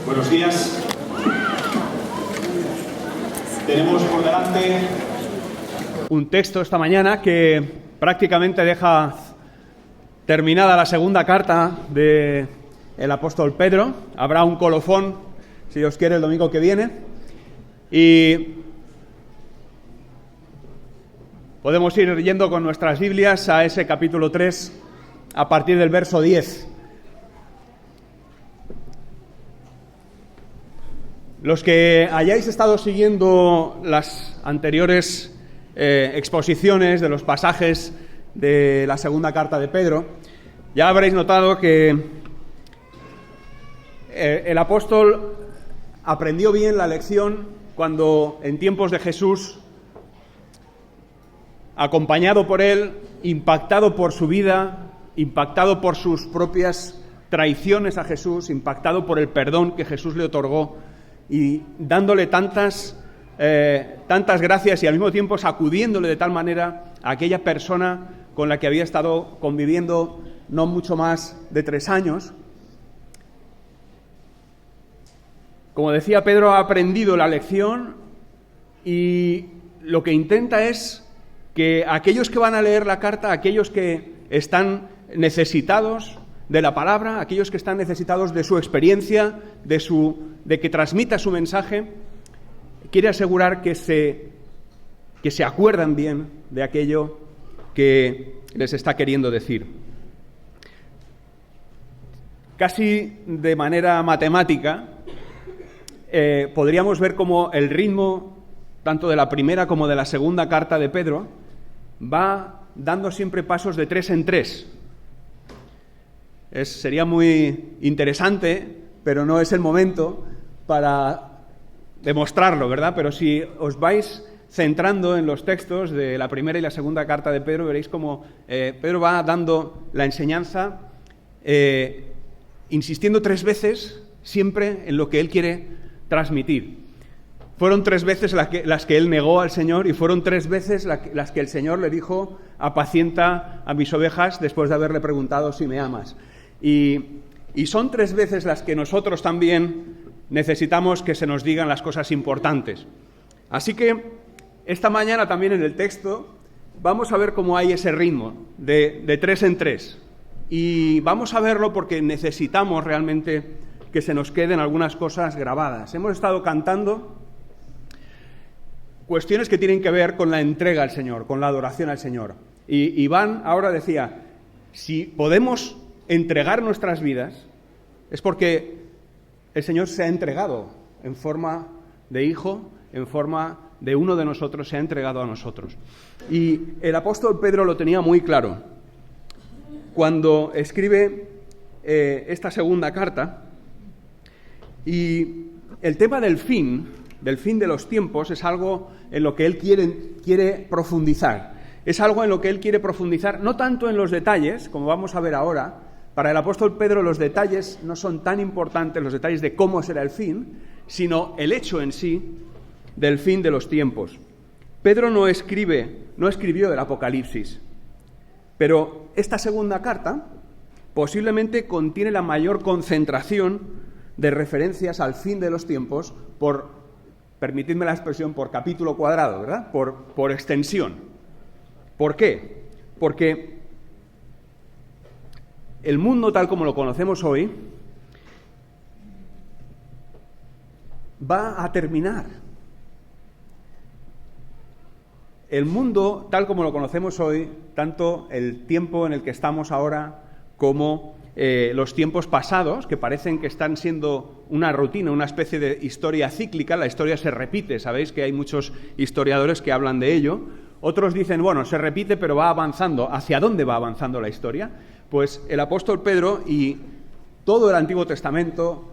Buenos días. Tenemos por delante un texto esta mañana que prácticamente deja terminada la segunda carta del apóstol Pedro. Habrá un colofón, si Dios quiere, el domingo que viene. Y podemos ir yendo con nuestras Biblias a ese capítulo 3 a partir del verso 10. Los que hayáis estado siguiendo las anteriores exposiciones de los pasajes de la segunda carta de Pedro, ya habréis notado que el apóstol aprendió bien la lección cuando en tiempos de Jesús, acompañado por él, impactado por su vida, impactado por sus propias traiciones a Jesús, impactado por el perdón que Jesús le otorgó y dándole tantas gracias y al mismo tiempo sacudiéndole de tal manera a aquella persona con la que había estado conviviendo no mucho más de 3 años. Como decía, Pedro ha aprendido la lección y lo que intenta es que aquellos que van a leer la carta, aquellos que están necesitados de la palabra, aquellos que están necesitados de su experiencia, de que transmita su mensaje, quiere asegurar que se acuerdan bien de aquello que les está queriendo decir. Casi de manera matemática, podríamos ver cómo el ritmo, tanto de la primera como de la segunda carta de Pedro, va dando siempre pasos de 3 en 3. Sería muy interesante, pero no es el momento para demostrarlo, ¿verdad? Pero si os vais centrando en los textos de la primera y la segunda carta de Pedro, veréis cómo Pedro va dando la enseñanza, insistiendo 3 veces siempre en lo que él quiere transmitir. Fueron 3 veces las que él negó al Señor y fueron 3 veces las que el Señor le dijo: apacienta a mis ovejas, después de haberle preguntado si me amas. Y son 3 veces las que nosotros también necesitamos que se nos digan las cosas importantes. Así que esta mañana también en el texto vamos a ver cómo hay ese ritmo de 3 en 3. Y vamos a verlo porque necesitamos realmente que se nos queden algunas cosas grabadas. Hemos estado cantando cuestiones que tienen que ver con la entrega al Señor, con la adoración al Señor. Y Iván ahora decía, si podemos entregar nuestras vidas, es porque el Señor se ha entregado en forma de hijo, en forma de uno de nosotros, se ha entregado a nosotros. Y el apóstol Pedro lo tenía muy claro cuando escribe esta segunda carta, y el tema del fin de los tiempos es algo en lo que él quiere profundizar. Es algo en lo que él quiere profundizar, no tanto en los detalles, como vamos a ver ahora. Para el apóstol Pedro los detalles no son tan importantes, los detalles de cómo será el fin, sino el hecho en sí del fin de los tiempos. Pedro no escribió el Apocalipsis, pero esta segunda carta posiblemente contiene la mayor concentración de referencias al fin de los tiempos permitidme la expresión, por capítulo cuadrado, ¿verdad? Por extensión. ¿Por qué? Porque el mundo tal como lo conocemos hoy va a terminar. El mundo tal como lo conocemos hoy, tanto el tiempo en el que estamos ahora como los tiempos pasados, que parecen que están siendo una rutina, una especie de historia cíclica, la historia se repite, sabéis que hay muchos historiadores que hablan de ello. Otros dicen, bueno, se repite pero va avanzando. ¿Hacia dónde va avanzando la historia? Pues el apóstol Pedro y todo el Antiguo Testamento,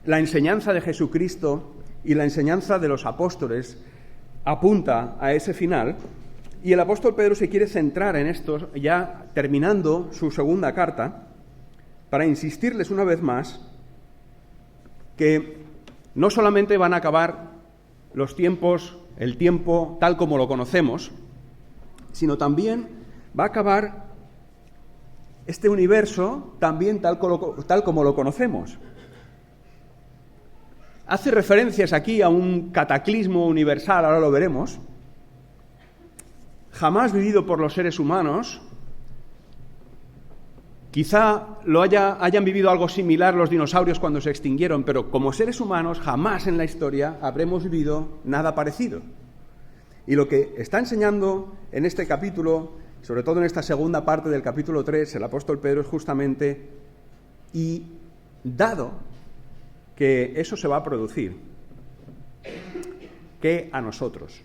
la enseñanza de Jesucristo y la enseñanza de los apóstoles apunta a ese final, y el apóstol Pedro se quiere centrar en esto, ya terminando su segunda carta, para insistirles una vez más que no solamente van a acabar los tiempos, el tiempo tal como lo conocemos, sino también va a acabar este universo también tal como lo conocemos. hace referencias aquí a un cataclismo universal, ahora lo veremos, jamás vivido por los seres humanos. Quizá hayan vivido algo similar los dinosaurios cuando se extinguieron, pero como seres humanos jamás en la historia habremos vivido nada parecido. Y lo que está enseñando en este capítulo, sobre todo en esta segunda parte del capítulo 3, el apóstol Pedro, es justamente, y dado que eso se va a producir, ¿qué a nosotros?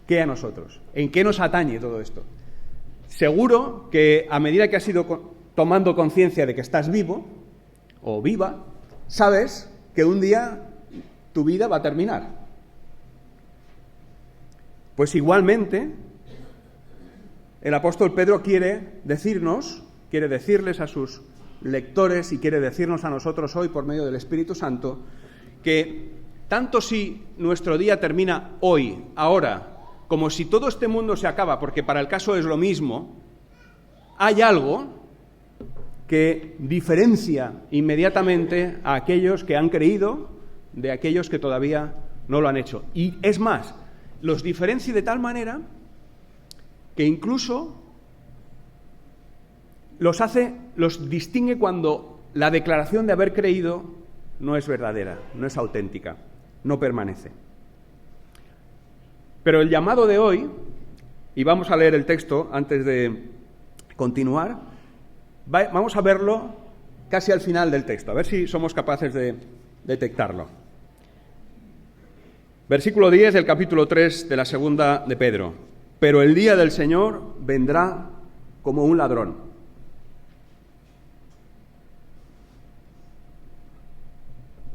¿Qué a nosotros? ¿En qué nos atañe todo esto? Seguro que a medida que has ido tomando conciencia de que estás vivo o viva, sabes que un día tu vida va a terminar. Pues igualmente, el apóstol Pedro quiere decirles a sus lectores y quiere decirnos a nosotros hoy por medio del Espíritu Santo que tanto si nuestro día termina hoy, ahora, como si todo este mundo se acaba, porque para el caso es lo mismo, hay algo que diferencia inmediatamente a aquellos que han creído de aquellos que todavía no lo han hecho. Y es más, los diferencia de tal manera que incluso los distingue cuando la declaración de haber creído no es verdadera, no es auténtica, no permanece. Pero el llamado de hoy, y vamos a leer el texto antes de continuar, vamos a verlo casi al final del texto, a ver si somos capaces de detectarlo. Versículo 10 del capítulo 3 de la segunda de Pedro. Pero el día del Señor vendrá como un ladrón.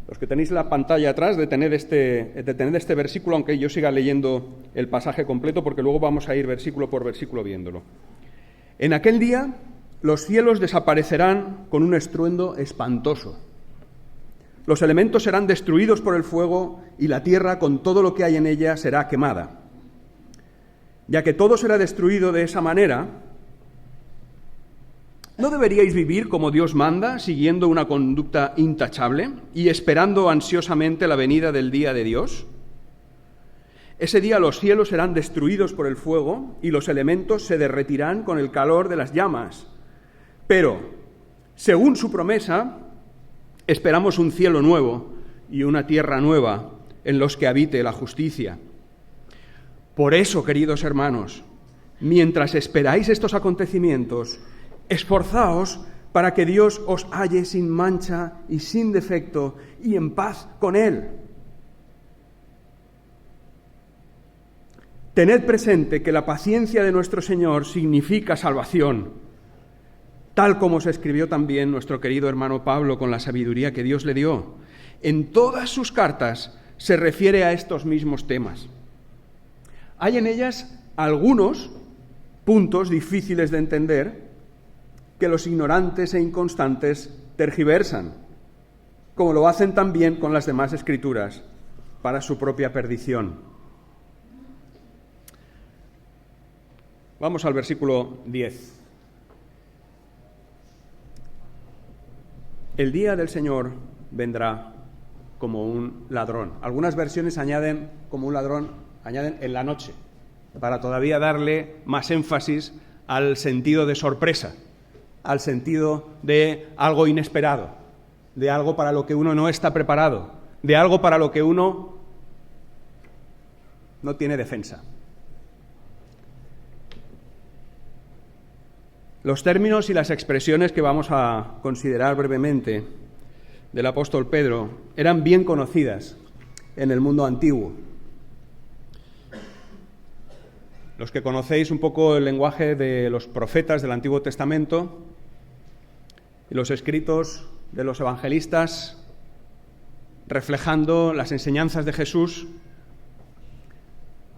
Los que tenéis la pantalla atrás, detened este versículo, aunque yo siga leyendo el pasaje completo, porque luego vamos a ir versículo por versículo viéndolo. En aquel día los cielos desaparecerán con un estruendo espantoso. Los elementos serán destruidos por el fuego y la tierra con todo lo que hay en ella será quemada. Ya que todo será destruido de esa manera, ¿no deberíais vivir como Dios manda, siguiendo una conducta intachable y esperando ansiosamente la venida del día de Dios? Ese día los cielos serán destruidos por el fuego y los elementos se derretirán con el calor de las llamas. Pero, según su promesa, esperamos un cielo nuevo y una tierra nueva en los que habite la justicia. Por eso, queridos hermanos, mientras esperáis estos acontecimientos, esforzaos para que Dios os halle sin mancha y sin defecto y en paz con Él. Tened presente que la paciencia de nuestro Señor significa salvación, tal como se escribió también nuestro querido hermano Pablo con la sabiduría que Dios le dio. En todas sus cartas se refiere a estos mismos temas. Hay en ellas algunos puntos difíciles de entender que los ignorantes e inconstantes tergiversan, como lo hacen también con las demás escrituras, para su propia perdición. Vamos al versículo 10. El día del Señor vendrá como un ladrón. Algunas versiones añaden como un ladrón, añaden en la noche, para todavía darle más énfasis al sentido de sorpresa, al sentido de algo inesperado, de algo para lo que uno no está preparado, de algo para lo que uno no tiene defensa. Los términos y las expresiones que vamos a considerar brevemente del apóstol Pedro eran bien conocidas en el mundo antiguo. Los que conocéis un poco el lenguaje de los profetas del Antiguo Testamento y los escritos de los evangelistas reflejando las enseñanzas de Jesús,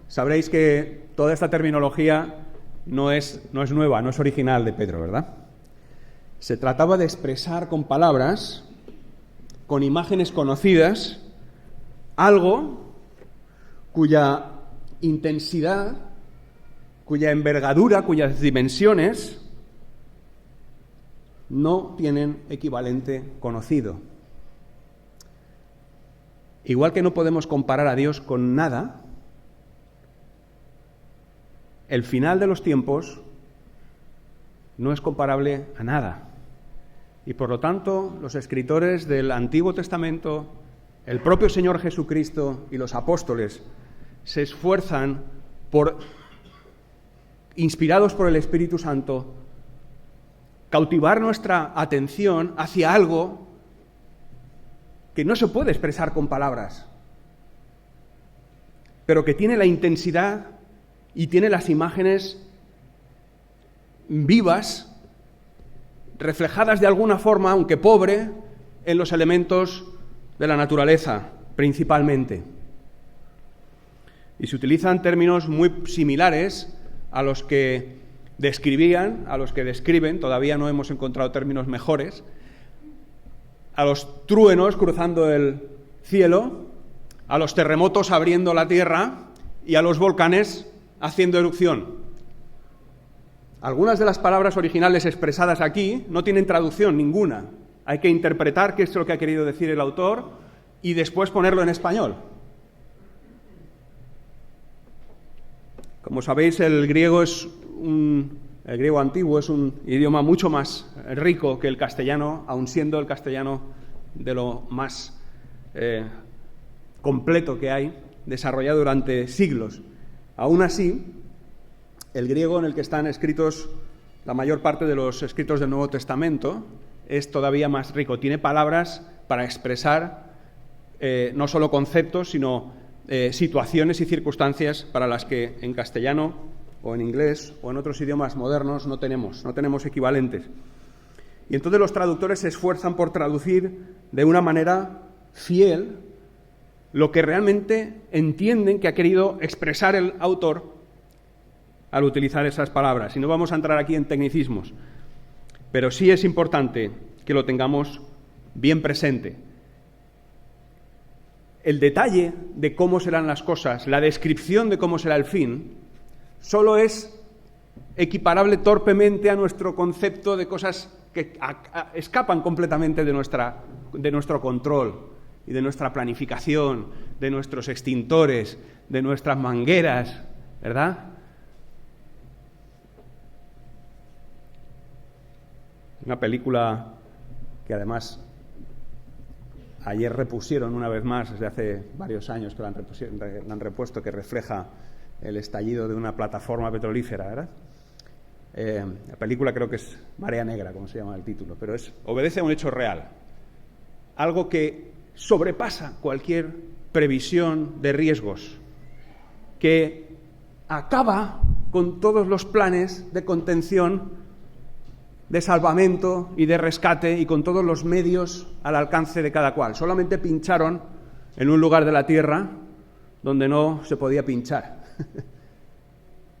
sabréis que toda esta terminología no es nueva, no es original de Pedro, ¿verdad? Se trataba de expresar con palabras, con imágenes conocidas, algo cuya intensidad, cuya envergadura, cuyas dimensiones no tienen equivalente conocido. igual que no podemos comparar a Dios con nada, el final de los tiempos no es comparable a nada. Y por lo tanto, los escritores del Antiguo Testamento, el propio Señor Jesucristo y los apóstoles se esfuerzan por, inspirados por el Espíritu Santo, cautivar nuestra atención hacia algo que no se puede expresar con palabras, pero que tiene la intensidad y tiene las imágenes vivas, reflejadas de alguna forma, aunque pobre, en los elementos de la naturaleza, principalmente. Y se utilizan términos muy similares a los que describen, todavía no hemos encontrado términos mejores, a los truenos cruzando el cielo, a los terremotos abriendo la tierra y a los volcanes haciendo erupción. Algunas de las palabras originales expresadas aquí no tienen traducción ninguna. Hay que interpretar qué es lo que ha querido decir el autor y después ponerlo en español. Como sabéis, el griego antiguo es un idioma mucho más rico que el castellano, aun siendo el castellano de lo más completo que hay, desarrollado durante siglos. Aún así, el griego en el que están escritos la mayor parte de los escritos del Nuevo Testamento es todavía más rico. Tiene palabras para expresar no solo conceptos, sino situaciones y circunstancias para las que en castellano o en inglés o en otros idiomas modernos no tenemos equivalentes. Y entonces los traductores se esfuerzan por traducir de una manera fiel lo que realmente entienden que ha querido expresar el autor al utilizar esas palabras. Y no vamos a entrar aquí en tecnicismos, pero sí es importante que lo tengamos bien presente. El detalle de cómo serán las cosas, la descripción de cómo será el fin, solo es equiparable torpemente a nuestro concepto de cosas que escapan completamente de nuestro control y de nuestra planificación, de nuestros extintores, de nuestras mangueras, ¿verdad? Una película que además ayer repusieron una vez más, desde hace varios años que la han repuesto, que refleja el estallido de una plataforma petrolífera, ¿verdad? La película creo que es Marea Negra, como se llama el título, pero obedece a un hecho real, algo que sobrepasa cualquier previsión de riesgos, que acaba con todos los planes de contención, de salvamento y de rescate y con todos los medios al alcance de cada cual. Solamente pincharon en un lugar de la Tierra donde no se podía pinchar.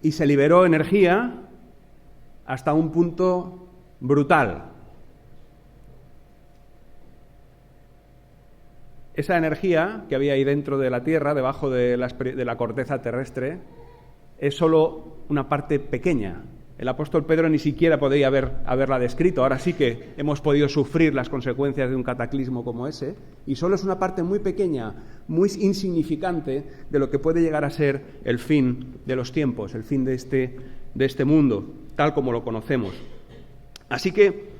Y se liberó energía hasta un punto brutal. Esa energía que había ahí dentro de la Tierra, debajo de la corteza terrestre, es solo una parte pequeña. El apóstol Pedro ni siquiera podría haberla descrito. Ahora sí que hemos podido sufrir las consecuencias de un cataclismo como ese, y solo es una parte muy pequeña, muy insignificante de lo que puede llegar a ser el fin de los tiempos, el fin de este mundo, tal como lo conocemos. Así que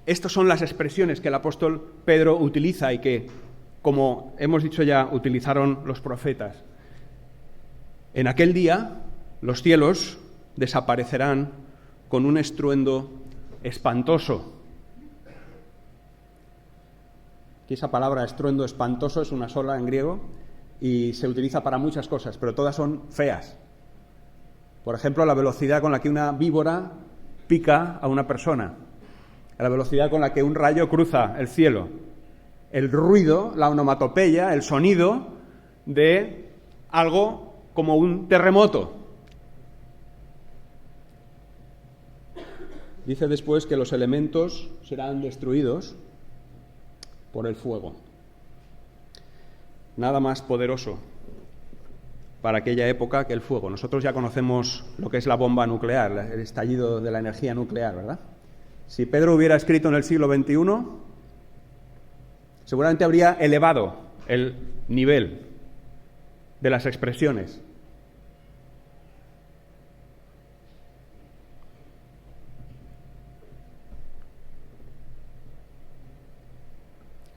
estas son las expresiones que el apóstol Pedro utiliza y que, como hemos dicho ya, utilizaron los profetas. En aquel día los cielos desaparecerán con un estruendo espantoso. Aquí esa palabra estruendo espantoso es una sola en griego y se utiliza para muchas cosas, pero todas son feas. Por ejemplo, la velocidad con la que una víbora pica a una persona, la velocidad con la que un rayo cruza el cielo, el ruido, la onomatopeya, el sonido de algo como un terremoto. Dice después que los elementos serán destruidos por el fuego. Nada más poderoso para aquella época que el fuego. Nosotros ya conocemos lo que es la bomba nuclear, el estallido de la energía nuclear, ¿verdad? Si Pedro hubiera escrito en el siglo XXI, seguramente habría elevado el nivel de las expresiones.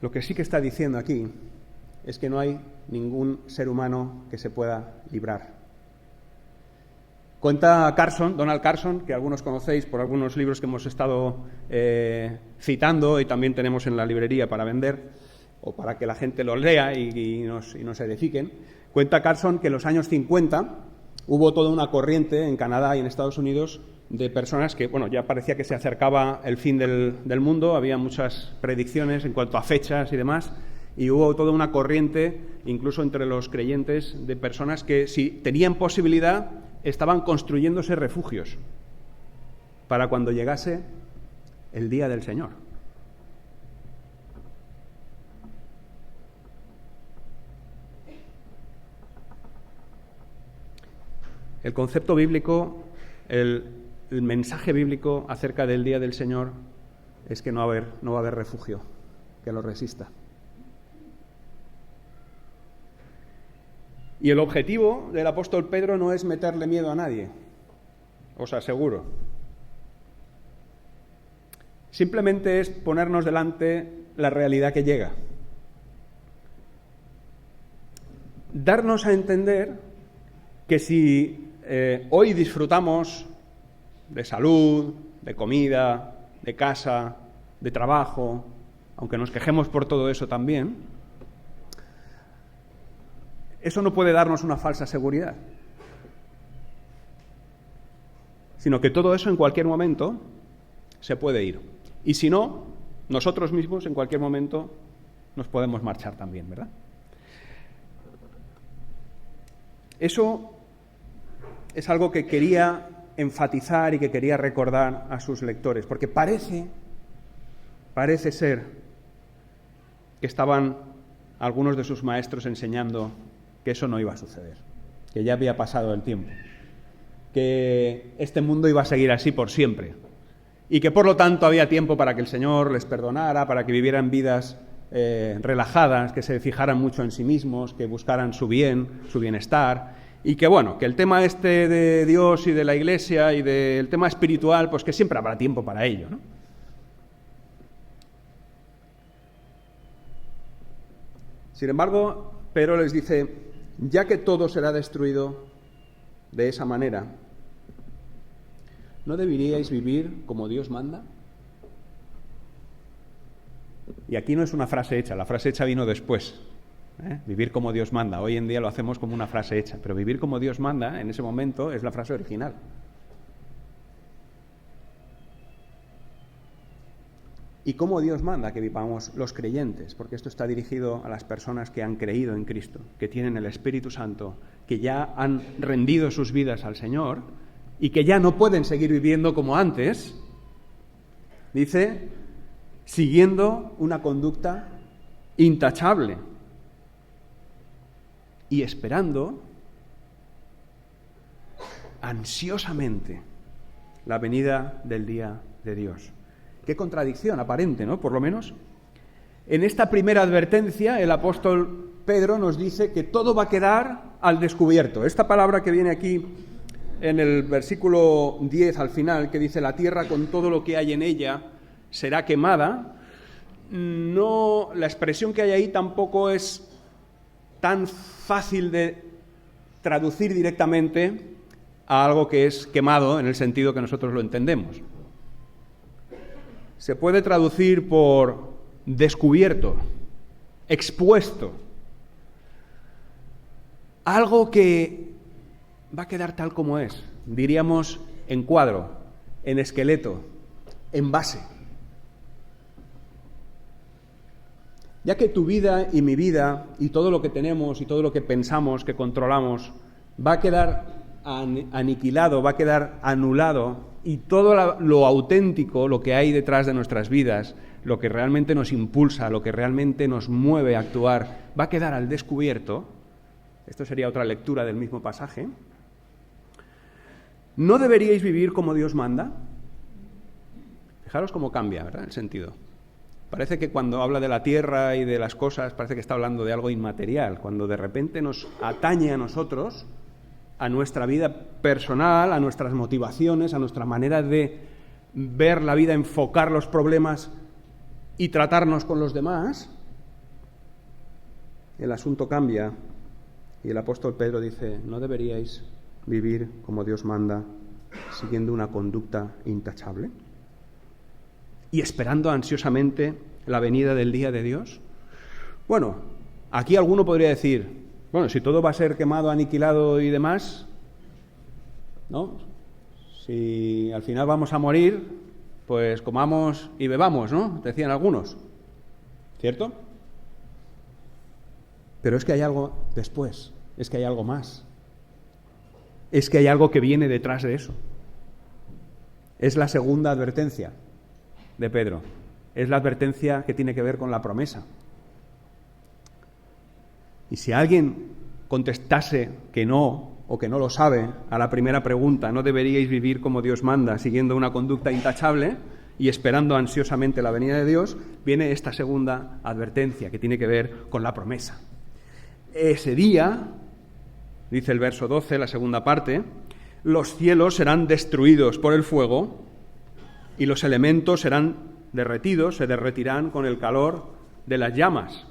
Lo que sí que está diciendo aquí es que no hay ningún ser humano que se pueda librar. Cuenta Donald Carson, que algunos conocéis por algunos libros que hemos estado citando y también tenemos en la librería para vender o para que la gente los lea y nos edifiquen. Cuenta Carson que en los años 50 hubo toda una corriente en Canadá y en Estados Unidos de personas que, ya parecía que se acercaba el fin del mundo, había muchas predicciones en cuanto a fechas y demás, y hubo toda una corriente, incluso entre los creyentes, de personas que, si tenían posibilidad, estaban construyéndose refugios para cuando llegase el día del Señor. El concepto bíblico, el mensaje bíblico acerca del día del Señor es que no va a haber refugio que lo resista. Y el objetivo del apóstol Pedro no es meterle miedo a nadie, os aseguro. Simplemente es ponernos delante la realidad que llega. Darnos a entender que si hoy disfrutamos de salud, de comida, de casa, de trabajo, aunque nos quejemos por todo eso también, eso no puede darnos una falsa seguridad, sino que todo eso en cualquier momento se puede ir. Y si no, nosotros mismos en cualquier momento nos podemos marchar también, ¿verdad? Eso es algo que quería enfatizar y que quería recordar a sus lectores, porque parece ser que estaban algunos de sus maestros enseñando que eso no iba a suceder, que ya había pasado el tiempo, que este mundo iba a seguir así por siempre y que por lo tanto había tiempo para que el Señor les perdonara, para que vivieran vidas relajadas, que se fijaran mucho en sí mismos, que buscaran su bien, su bienestar, y que que el tema este de Dios y de la Iglesia y del tema espiritual, pues que siempre habrá tiempo para ello, ¿no? Sin embargo, Pedro les dice, ya que todo será destruido de esa manera, ¿no deberíais vivir como Dios manda? Y aquí no es una frase hecha, la frase hecha vino después. Vivir como Dios manda. Hoy en día lo hacemos como una frase hecha, pero vivir como Dios manda en ese momento es la frase original. Y cómo Dios manda que vivamos los creyentes, porque esto está dirigido a las personas que han creído en Cristo, que tienen el Espíritu Santo, que ya han rendido sus vidas al Señor y que ya no pueden seguir viviendo como antes. Dice, siguiendo una conducta intachable y esperando ansiosamente la venida del día de Dios. Qué contradicción aparente, ¿no? Por lo menos. En esta primera advertencia, el apóstol Pedro nos dice que todo va a quedar al descubierto. Esta palabra que viene aquí en el versículo 10 al final, que dice, la tierra con todo lo que hay en ella será quemada, no, la expresión que hay ahí tampoco es tan fácil de traducir directamente a algo que es quemado en el sentido que nosotros lo entendemos. Se puede traducir por descubierto, expuesto, algo que va a quedar tal como es, diríamos en cuadro, en esqueleto, en base. Ya que tu vida y mi vida y todo lo que tenemos y todo lo que pensamos, que controlamos, va a quedar aniquilado, va a quedar anulado, y todo lo auténtico, lo que hay detrás de nuestras vidas, lo que realmente nos impulsa, lo que realmente nos mueve a actuar, va a quedar al descubierto. Esto sería otra lectura del mismo pasaje. ¿No deberíais vivir como Dios manda? Fijaros cómo cambia, ¿verdad?, el sentido. Parece que cuando habla de la tierra y de las cosas, parece que está hablando de algo inmaterial. Cuando de repente nos atañe a nosotros, a nuestra vida personal, a nuestras motivaciones, a nuestra manera de ver la vida, enfocar los problemas y tratarnos con los demás, el asunto cambia y el apóstol Pedro dice: ¿no deberíais vivir como Dios manda, siguiendo una conducta intachable y esperando ansiosamente la venida del día de Dios? Bueno, aquí alguno podría decir: bueno, si todo va a ser quemado, aniquilado y demás, ¿no? Si al final vamos a morir, pues comamos y bebamos, ¿no? Decían algunos. ¿Cierto? Pero es que hay algo después, es que hay algo más. Es que hay algo que viene detrás de eso. Es la segunda advertencia de Pedro. Es la advertencia que tiene que ver con la promesa. Y si alguien contestase que no, o que no lo sabe, a la primera pregunta: ¿no deberíais vivir como Dios manda, siguiendo una conducta intachable y esperando ansiosamente la venida de Dios? Viene esta segunda advertencia que tiene que ver con la promesa. Ese día, dice el verso 12, la segunda parte, los cielos serán destruidos por el fuego y los elementos serán derretidos, se derretirán con el calor de las llamas.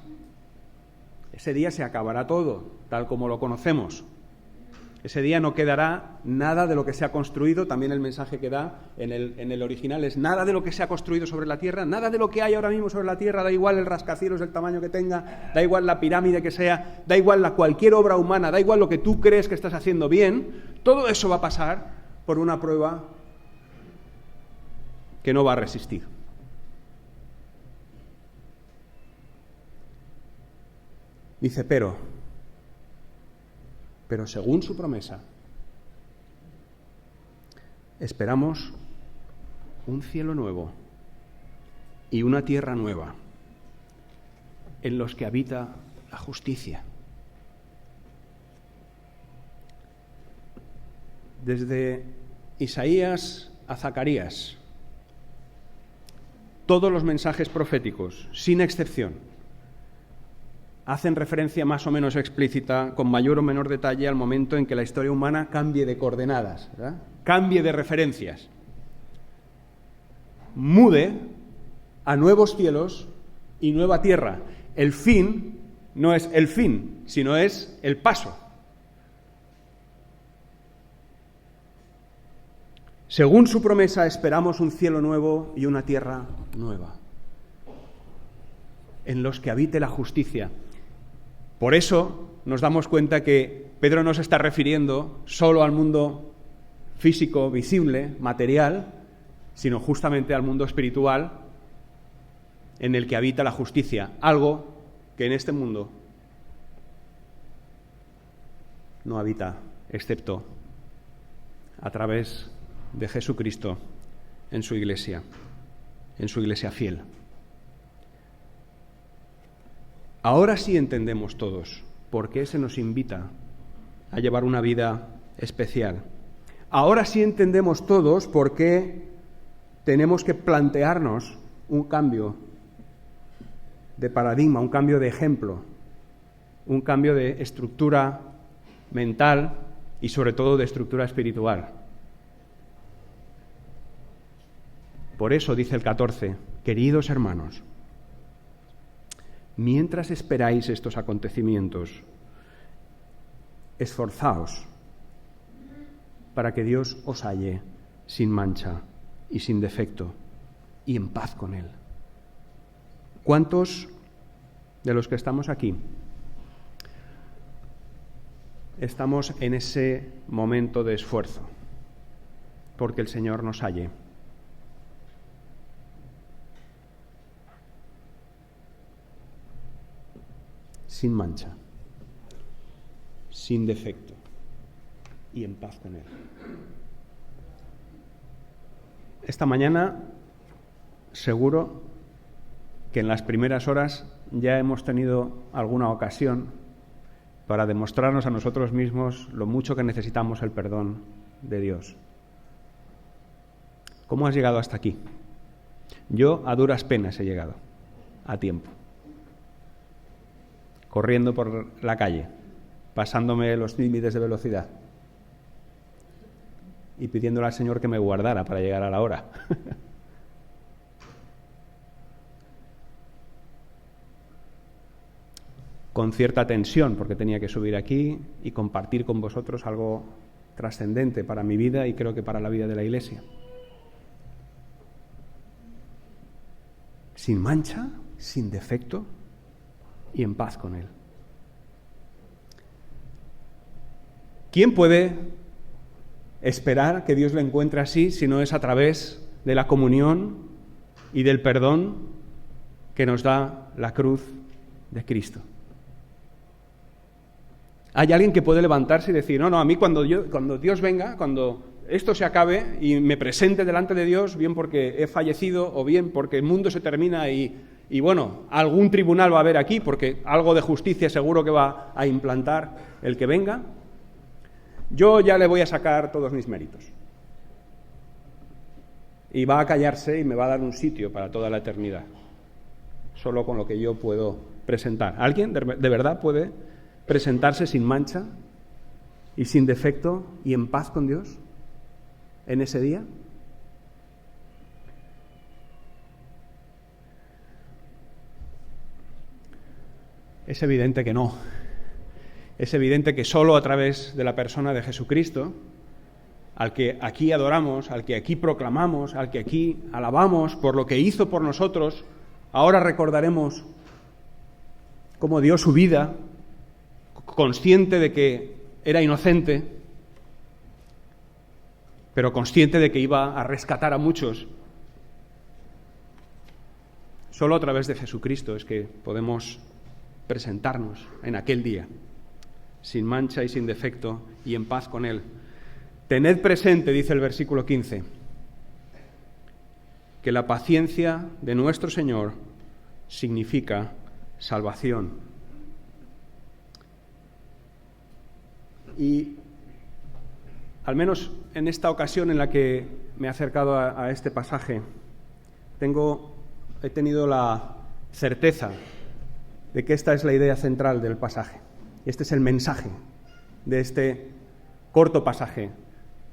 Ese día se acabará todo, tal como lo conocemos. Ese día no quedará nada de lo que se ha construido. También el mensaje que da en el original es: nada de lo que se ha construido sobre la tierra, nada de lo que hay ahora mismo sobre la tierra, da igual el rascacielos del tamaño que tenga, da igual la pirámide que sea, da igual cualquier obra humana, da igual lo que tú crees que estás haciendo bien, todo eso va a pasar por una prueba que no va a resistir. Dice: pero según su promesa, esperamos un cielo nuevo y una tierra nueva en los que habita la justicia. Desde Isaías a Zacarías, todos los mensajes proféticos, sin excepción, hacen referencia más o menos explícita, con mayor o menor detalle, al momento en que la historia humana cambie de coordenadas, ¿verdad? Cambie de referencias, mude a nuevos cielos y nueva tierra. El fin no es el fin, sino es el paso. Según su promesa, esperamos un cielo nuevo y una tierra nueva, en los que habite la justicia. Por eso nos damos cuenta que Pedro no se está refiriendo solo al mundo físico, visible, material, sino justamente al mundo espiritual en el que habita la justicia, algo que en este mundo no habita, excepto a través de Jesucristo en su iglesia fiel. Ahora sí entendemos todos por qué se nos invita a llevar una vida especial. Ahora sí entendemos todos por qué tenemos que plantearnos un cambio de paradigma, un cambio de ejemplo, un cambio de estructura mental y sobre todo de estructura espiritual. Por eso dice el 14: queridos hermanos, mientras esperáis estos acontecimientos, esforzaos para que Dios os halle sin mancha y sin defecto y en paz con Él. ¿Cuántos de los que estamos aquí estamos en ese momento de esfuerzo porque el Señor nos halle? Sin mancha, sin defecto y en paz con Él. Esta mañana, seguro que en las primeras horas ya hemos tenido alguna ocasión para demostrarnos a nosotros mismos lo mucho que necesitamos el perdón de Dios. ¿Cómo has llegado hasta aquí? Yo a duras penas he llegado. a tiempo, corriendo por la calle, pasándome los límites de velocidad y pidiéndole al Señor que me guardara para llegar a la hora. Con cierta tensión, porque tenía que subir aquí y compartir con vosotros algo trascendente para mi vida y creo que para la vida de la Iglesia. Sin mancha, sin defecto y en paz con Él. ¿Quién puede esperar que Dios le encuentre así si no es a través de la comunión y del perdón que nos da la cruz de Cristo? Hay alguien que puede levantarse y decir, no, a mí cuando Dios venga, cuando esto se acabe y me presente delante de Dios, bien porque he fallecido o bien porque el mundo se termina y bueno, algún tribunal va a haber aquí porque algo de justicia seguro que va a implantar el que venga, yo ya le voy a sacar todos mis méritos. Y va a callarse y me va a dar un sitio para toda la eternidad, solo con lo que yo puedo presentar. ¿Alguien de verdad puede presentarse sin mancha y sin defecto y en paz con Dios en ese día? Es evidente que no. Es evidente que solo a través de la persona de Jesucristo, al que aquí adoramos, al que aquí proclamamos, al que aquí alabamos por lo que hizo por nosotros, ahora recordaremos cómo dio su vida, consciente de que era inocente, pero consciente de que iba a rescatar a muchos. Solo a través de Jesucristo es que podemos presentarnos en aquel día, sin mancha y sin defecto, y en paz con Él. Tened presente, dice el versículo 15, que la paciencia de nuestro Señor significa salvación. Y al menos en esta ocasión en la que me he acercado a este pasaje, he tenido la certeza de que esta es la idea central del pasaje. Este es el mensaje de este corto pasaje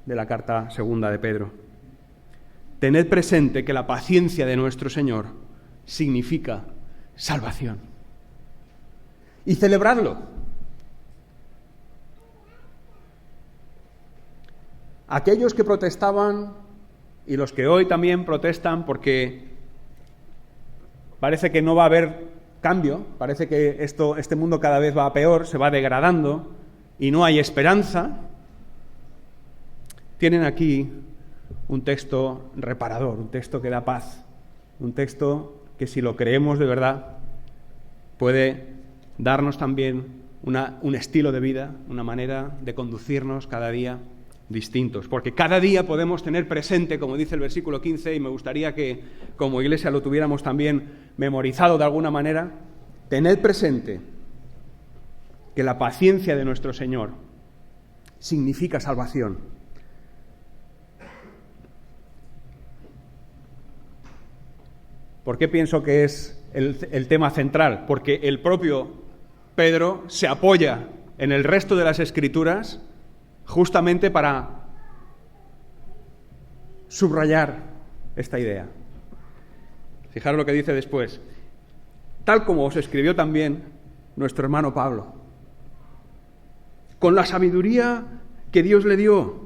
de la carta segunda de Pedro. Tened presente que la paciencia de nuestro Señor significa salvación. Y celebradlo. Aquellos que protestaban y los que hoy también protestan porque parece que no va a haber cambio, parece que este mundo cada vez va a peor, se va degradando y no hay esperanza, tienen aquí un texto reparador, un texto que da paz, un texto que si lo creemos de verdad puede darnos también un estilo de vida, una manera de conducirnos cada día distintos, porque cada día podemos tener presente, como dice el versículo 15, y me gustaría que como Iglesia lo tuviéramos también memorizado de alguna manera, tened presente que la paciencia de nuestro Señor significa salvación. ¿Por qué pienso que es el tema central? Porque el propio Pedro se apoya en el resto de las Escrituras justamente para subrayar esta idea. Fijaros lo que dice después. Tal como os escribió también nuestro hermano Pablo, con la sabiduría que Dios le dio.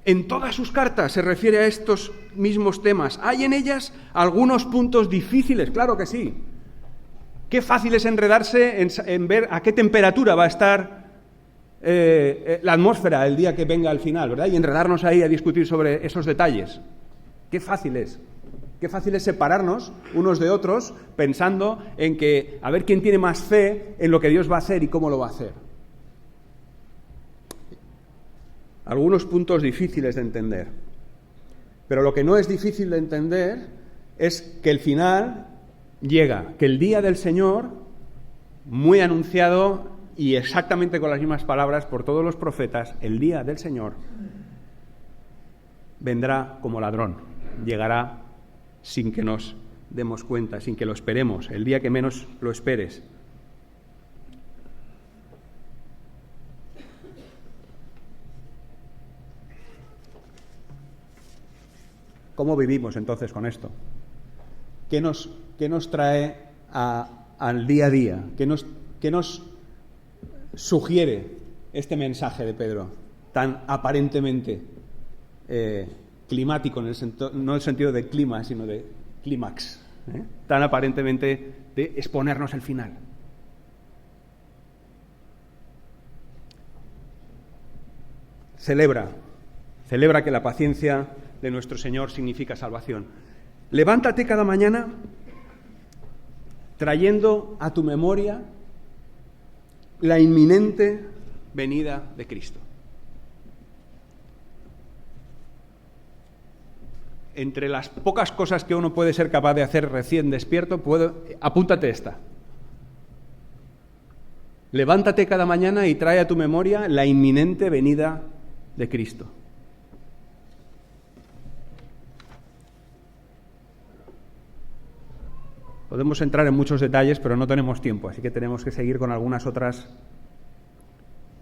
En todas sus cartas se refiere a estos mismos temas. ¿Hay en ellas algunos puntos difíciles? Claro que sí. Qué fácil es enredarse en ver a qué temperatura va a estar la atmósfera el día que venga al final, ¿verdad? Y enredarnos ahí a discutir sobre esos detalles. Qué fácil es. Qué fácil es separarnos unos de otros pensando en que a ver quién tiene más fe en lo que Dios va a hacer y cómo lo va a hacer. Algunos puntos difíciles de entender. Pero lo que no es difícil de entender es que el final llega, que el día del Señor, muy anunciado y exactamente con las mismas palabras por todos los profetas, el día del Señor vendrá como ladrón, llegará sin que nos demos cuenta, sin que lo esperemos, el día que menos lo esperes. ¿Cómo vivimos entonces con esto? ¿Qué nos trae al día a día? ¿Qué nos sugiere este mensaje de Pedro, tan aparentemente climático, no en el sentido de clima, sino de clímax, tan aparentemente de exponernos el final? Celebra que la paciencia de nuestro Señor significa salvación. Levántate cada mañana trayendo a tu memoria la inminente venida de Cristo. Entre las pocas cosas que uno puede ser capaz de hacer recién despierto, apúntate esta. Levántate cada mañana y trae a tu memoria la inminente venida de Cristo. Podemos entrar en muchos detalles, pero no tenemos tiempo, así que tenemos que seguir con algunas otras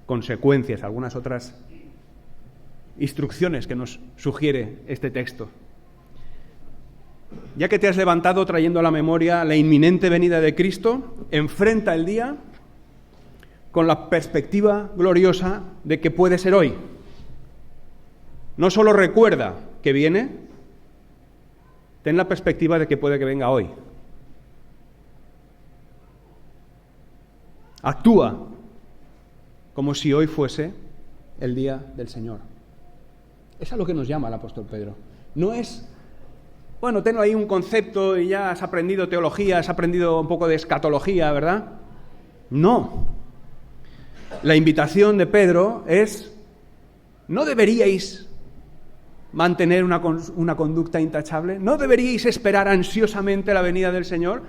consecuencias, algunas otras instrucciones que nos sugiere este texto. Ya que te has levantado trayendo a la memoria la inminente venida de Cristo, enfrenta el día con la perspectiva gloriosa de que puede ser hoy. No solo recuerda que viene, ten la perspectiva de que puede que venga hoy. Actúa como si hoy fuese el día del Señor. Es a lo que nos llama el apóstol Pedro. No es, bueno, tengo ahí un concepto y ya has aprendido teología, has aprendido un poco de escatología, ¿verdad? No. La invitación de Pedro es, ¿no deberíais mantener una conducta intachable? ¿No deberíais esperar ansiosamente la venida del Señor?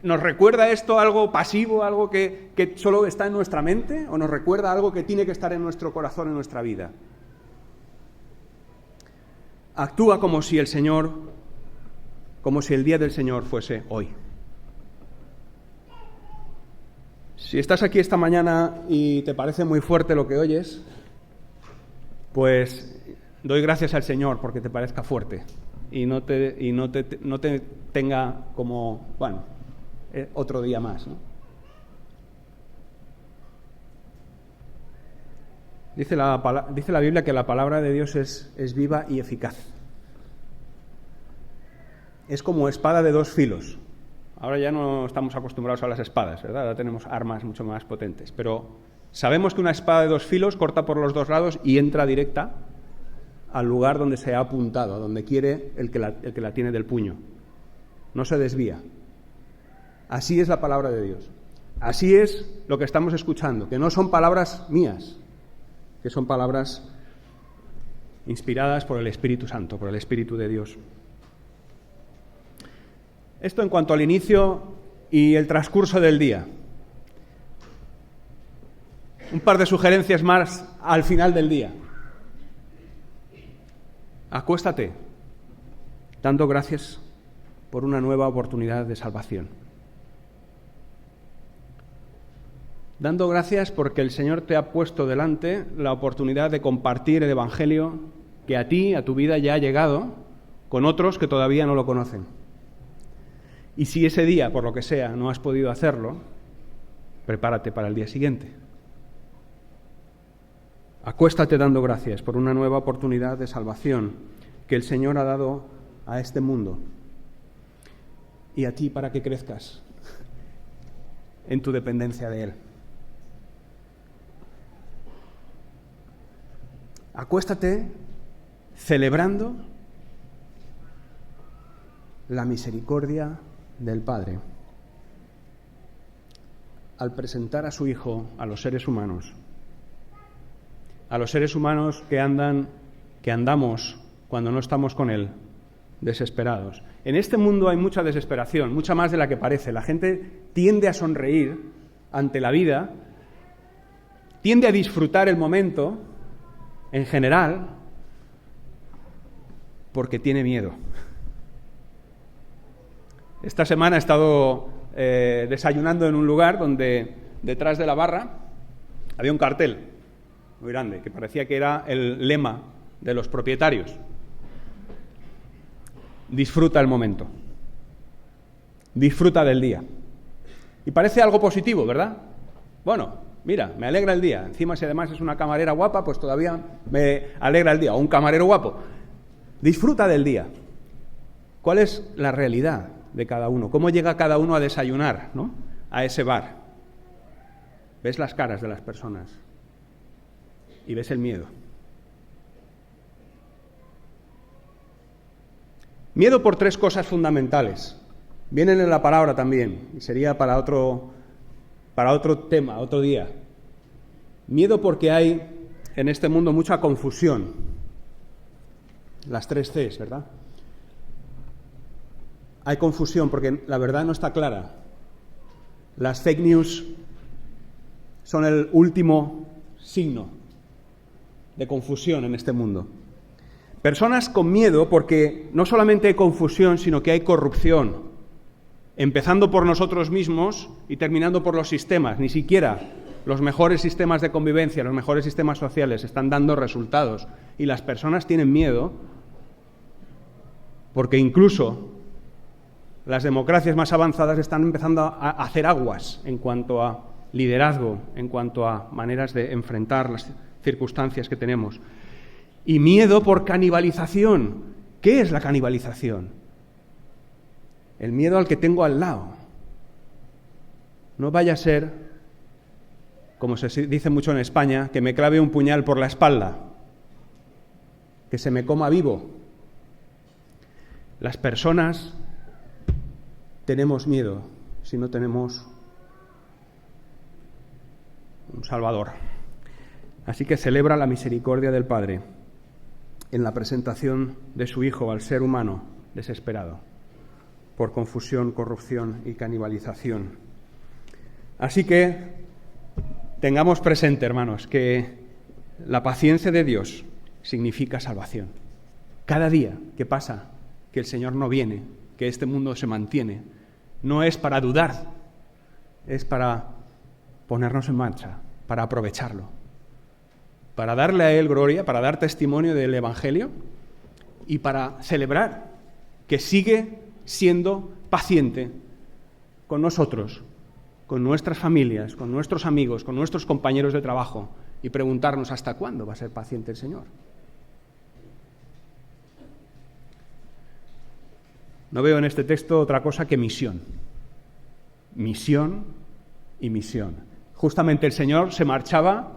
¿Nos recuerda esto algo pasivo, algo que solo está en nuestra mente? ¿O nos recuerda algo que tiene que estar en nuestro corazón, en nuestra vida? Actúa como si el día del Señor fuese hoy. Si estás aquí esta mañana y te parece muy fuerte lo que oyes, pues doy gracias al Señor porque te parezca fuerte y no te tenga como, bueno, otro día más, ¿no? Dice la Biblia que la palabra de Dios es viva y eficaz. Es como espada de dos filos. Ahora ya no estamos acostumbrados a las espadas, ¿verdad? Ahora tenemos armas mucho más potentes. Pero sabemos que una espada de dos filos corta por los dos lados y entra directa al lugar donde se ha apuntado, donde quiere el que la tiene del puño. No se desvía. Así es la palabra de Dios. Así es lo que estamos escuchando, que no son palabras mías, que son palabras inspiradas por el Espíritu Santo, por el Espíritu de Dios. Esto en cuanto al inicio y el transcurso del día. Un par de sugerencias más al final del día. Acuéstate, dando gracias por una nueva oportunidad de salvación. Dando gracias porque el Señor te ha puesto delante la oportunidad de compartir el Evangelio que a ti, a tu vida, ya ha llegado con otros que todavía no lo conocen. Y si ese día, por lo que sea, no has podido hacerlo, prepárate para el día siguiente. Acuéstate dando gracias por una nueva oportunidad de salvación que el Señor ha dado a este mundo y a ti para que crezcas en tu dependencia de Él. Acuéstate celebrando la misericordia del Padre al presentar a su Hijo a los seres humanos que andamos cuando no estamos con Él, desesperados. En este mundo hay mucha desesperación, mucha más de la que parece. La gente tiende a sonreír ante la vida, tiende a disfrutar el momento, en general, porque tiene miedo. Esta semana he estado desayunando en un lugar donde detrás de la barra había un cartel muy grande que parecía que era el lema de los propietarios. Disfruta el momento. Disfruta del día. Y parece algo positivo, ¿verdad? Bueno, mira, me alegra el día. Encima, si además es una camarera guapa, pues todavía me alegra el día. O un camarero guapo. Disfruta del día. ¿Cuál es la realidad de cada uno? ¿Cómo llega cada uno a desayunar, ¿no?, a ese bar? Ves las caras de las personas y ves el miedo. Miedo por tres cosas fundamentales. Vienen en la palabra también, y sería para otro tema, otro día. Miedo porque hay en este mundo mucha confusión. Las 3 Cs, ¿verdad? Hay confusión porque la verdad no está clara. Las fake news son el último signo de confusión en este mundo. Personas con miedo porque no solamente hay confusión, sino que hay corrupción, empezando por nosotros mismos y terminando por los sistemas. Ni siquiera los mejores sistemas de convivencia, los mejores sistemas sociales están dando resultados. Y las personas tienen miedo porque incluso las democracias más avanzadas están empezando a hacer aguas en cuanto a liderazgo, en cuanto a maneras de enfrentar las circunstancias que tenemos. Y miedo por canibalización. ¿Qué es la canibalización? El miedo al que tengo al lado. No vaya a ser, como se dice mucho en España, que me clave un puñal por la espalda, que se me coma vivo. Las personas tenemos miedo si no tenemos un Salvador. Así que celebra la misericordia del Padre en la presentación de su Hijo al ser humano desesperado por confusión, corrupción y canibalización. Así que tengamos presente, hermanos, que la paciencia de Dios significa salvación. Cada día que pasa que el Señor no viene, que este mundo se mantiene, no es para dudar, es para ponernos en marcha, para aprovecharlo, para darle a Él gloria, para dar testimonio del Evangelio y para celebrar que sigue siendo paciente con nosotros, con nuestras familias, con nuestros amigos, con nuestros compañeros de trabajo y preguntarnos hasta cuándo va a ser paciente el Señor. No veo en este texto otra cosa que misión. Misión y misión. Justamente el Señor se marchaba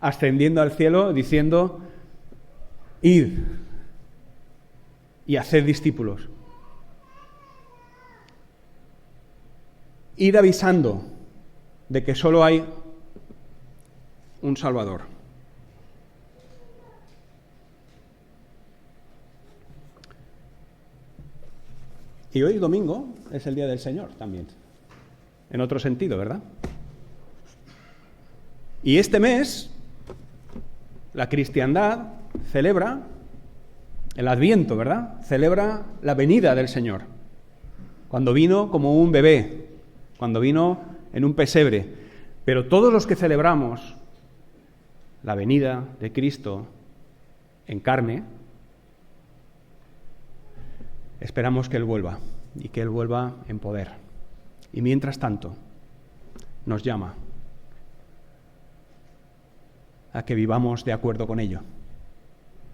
ascendiendo al cielo diciendo: id y haced discípulos. Id avisando de que solo hay un Salvador. Y hoy domingo es el Día del Señor también, en otro sentido, ¿verdad? Y este mes la cristiandad celebra el Adviento, ¿verdad? Celebra la venida del Señor, cuando vino como un bebé, cuando vino en un pesebre. Pero todos los que celebramos la venida de Cristo en carne, esperamos que Él vuelva y que Él vuelva en poder. Y mientras tanto, nos llama a que vivamos de acuerdo con ello.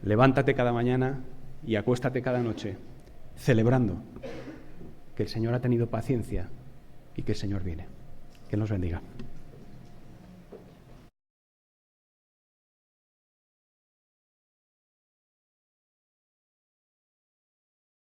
Levántate cada mañana y acuéstate cada noche celebrando que el Señor ha tenido paciencia y que el Señor viene. Que nos bendiga.